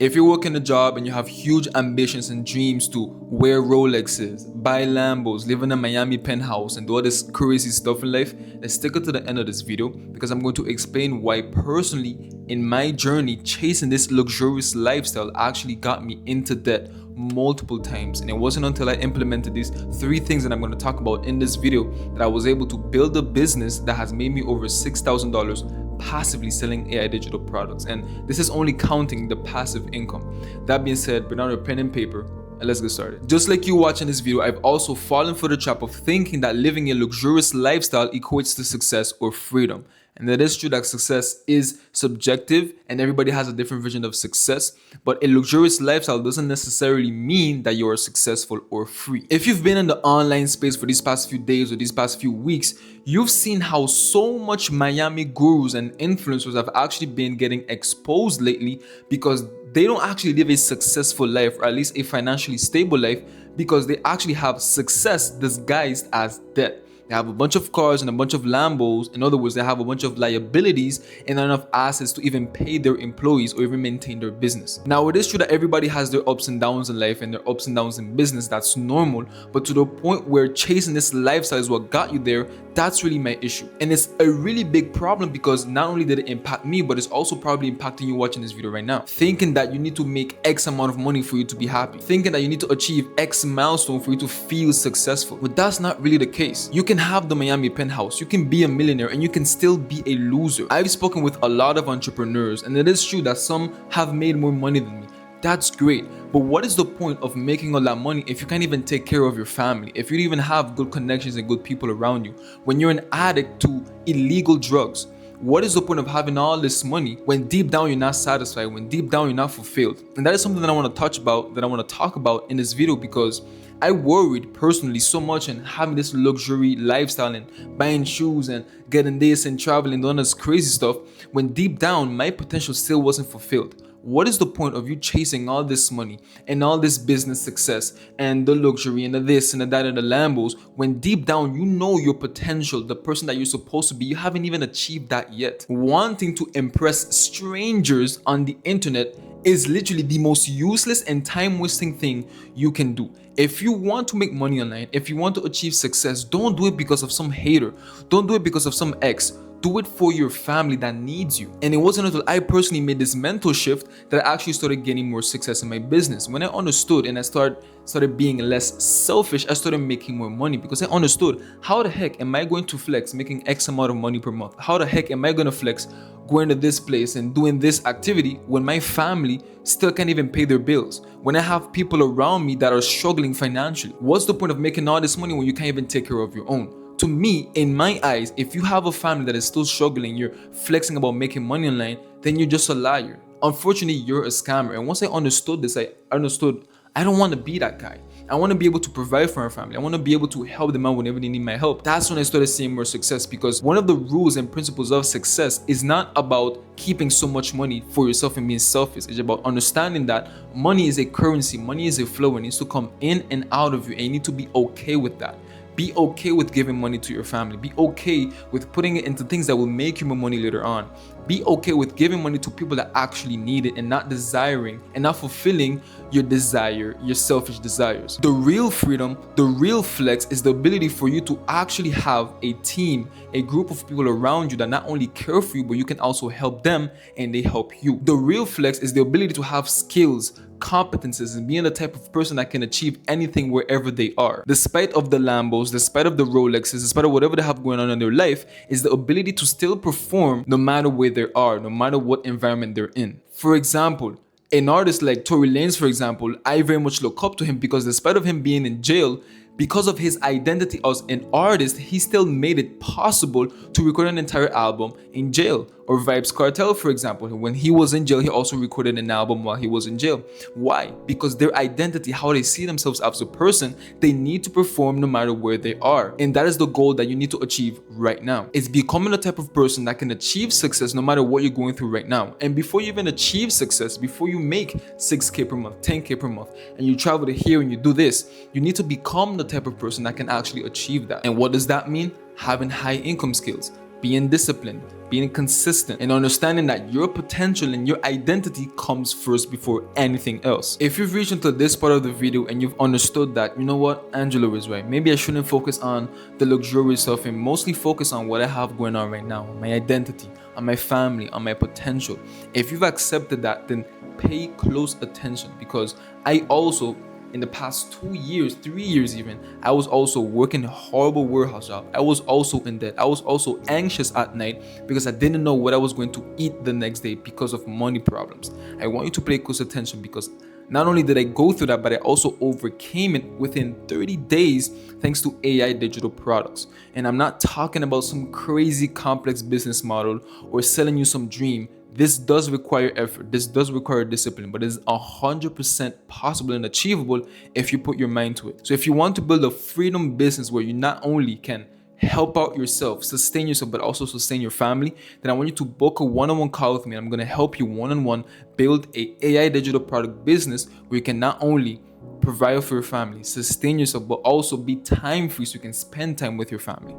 If you're working a job and you have huge ambitions and dreams to wear Rolexes, buy Lambos, live in a Miami penthouse, and do all this crazy stuff in life, let's stick it to the end of this video because I'm going to explain why personally in my journey chasing this luxurious lifestyle actually got me into debt multiple times. And it wasn't until I implemented these 3 things that I'm going to talk about in this video that I was able to build a business that has made me over $6,000 passively selling AI digital products. And this is only counting the passive income. That being said, bring out a pen and paper and let's get started. Just like you watching this video, I've also fallen for the trap of thinking that living a luxurious lifestyle equates to success or freedom. And that is true that success is subjective and everybody has a different vision of success, but a luxurious lifestyle doesn't necessarily mean that you are successful or free. If you've been in the online space for these past few days or these past few weeks, you've seen how so much Miami gurus and influencers have actually been getting exposed lately because they don't actually live a successful life, or at least a financially stable life, because they actually have success disguised as debt. They have a bunch of cars and a bunch of Lambos. In other words, they have a bunch of liabilities and not enough assets to even pay their employees or even maintain their business. Now, it is true that everybody has their ups and downs in life and their ups and downs in business. That's normal. But to the point where chasing this lifestyle is what got you there, that's really my issue. And it's a really big problem because not only did it impact me, but it's also probably impacting you watching this video right now. Thinking that you need to make X amount of money for you to be happy. Thinking that you need to achieve X milestone for you to feel successful. But that's not really the case. You can have the Miami penthouse, you can be a millionaire, and you can still be a loser. I've spoken with a lot of entrepreneurs, and it is true that some have made more money than me. That's great, but what is the point of making all that money if you can't even take care of your family, if you don't even have good connections and good people around you, when you're an addict to illegal drugs? What is the point of having all this money when deep down you're not satisfied, when deep down you're not fulfilled? And that is something that I want to talk about in this video because I worried personally so much in having this luxury lifestyle and buying shoes and getting this and traveling and all this crazy stuff when deep down my potential still wasn't fulfilled. What is the point of you chasing all this money and all this business success and the luxury and the this and the that and the Lambos when deep down you know your potential, the person that you're supposed to be, you haven't even achieved that yet? Wanting to impress strangers on the internet is literally the most useless and time-wasting thing you can do. If you want to make money online, if you want to achieve success, don't do it because of some hater. Don't do it because of some ex. Do it for your family that needs you. And it wasn't until I personally made this mental shift that I actually started gaining more success in my business. When I understood and I started being less selfish, I started making more money because I understood how the heck am I going to flex making X amount of money per month? How the heck am I going to flex going to this place and doing this activity when my family still can't even pay their bills? When I have people around me that are struggling financially? What's the point of making all this money when you can't even take care of your own? To me, in my eyes, if you have a family that is still struggling, you're flexing about making money online, then you're just a liar. Unfortunately, you're a scammer. And once I understood this, I understood I don't want to be that guy. I want to be able to provide for my family. I want to be able to help them out whenever they need my help. That's when I started seeing more success because one of the rules and principles of success is not about keeping so much money for yourself and being selfish. It's about understanding that money is a currency, money is a flow, it needs to come in and out of you, and you need to be okay with that. Be okay with giving money to your family. Be okay with putting it into things that will make you more money later on. Be okay with giving money to people that actually need it and not desiring and not fulfilling your desire, your selfish desires. The real freedom, the real flex is the ability for you to actually have a team, a group of people around you that not only care for you, but you can also help them and they help you. The real flex is the ability to have skills, competences, and being the type of person that can achieve anything wherever they are. Despite of the Lambos, despite of the Rolexes, despite of whatever they have going on in their life, is the ability to still perform no matter where they are, no matter what environment they're in. For example, an artist like Tory Lanez, for example, I very much look up to him because despite of him being in jail, because of his identity as an artist, he still made it possible to record an entire album in jail. Or Vybz Kartel, for example, when he was in jail, he also recorded an album while he was in jail. Why? Because their identity, how they see themselves as a person, they need to perform no matter where they are. And that is the goal that you need to achieve right now. It's becoming the type of person that can achieve success no matter what you're going through right now. And before you even achieve success, before you make 6K per month, 10K per month, and you travel to here and you do this, you need to become the type of person that can actually achieve that. And what does that mean? Having high income skills. being disciplined, being consistent, and understanding that your potential and your identity comes first before anything else. If you've reached into this part of the video and you've understood that, you know what, Angelo is right, maybe I shouldn't focus on the luxurious stuff and mostly focus on what I have going on right now, my identity, on my family, on my potential. If you've accepted that, then pay close attention, because I also, in the past 2 years, 3 years even, I was also working a horrible warehouse job. I was also in debt. I was also anxious at night because I didn't know what I was going to eat the next day because of money problems. I want you to pay close attention, because not only did I go through that, but I also overcame it within 30 days thanks to AI digital products. And I'm not talking about some crazy complex business model or selling you some dream. This does require effort, this does require discipline, but it's 100% possible and achievable if you put your mind to it. So if you want to build a freedom business where you not only can help out yourself, sustain yourself, but also sustain your family, then I want you to book a one-on-one call with me. I'm going to help you one-on-one build a AI digital product business where you can not only provide for your family, sustain yourself, but also be time free so you can spend time with your family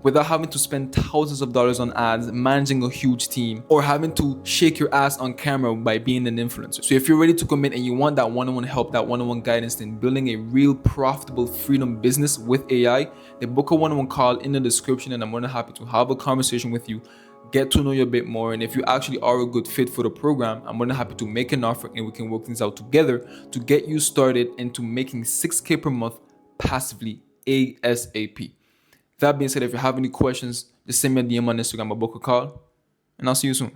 without having to spend thousands of dollars on ads, managing a huge team, or having to shake your ass on camera by being an influencer. So if you're ready to commit and you want that one-on-one help, that one-on-one guidance, then building a real profitable freedom business with AI, then book a one-on-one call in the description, and I'm more than happy to have a conversation with you, get to know you a bit more, and if you actually are a good fit for the program, I'm more than happy to make an offer and we can work things out together to get you started into making $6K per month passively ASAP. That being said, if you have any questions, just send me a DM on Instagram or book a call, and I'll see you soon.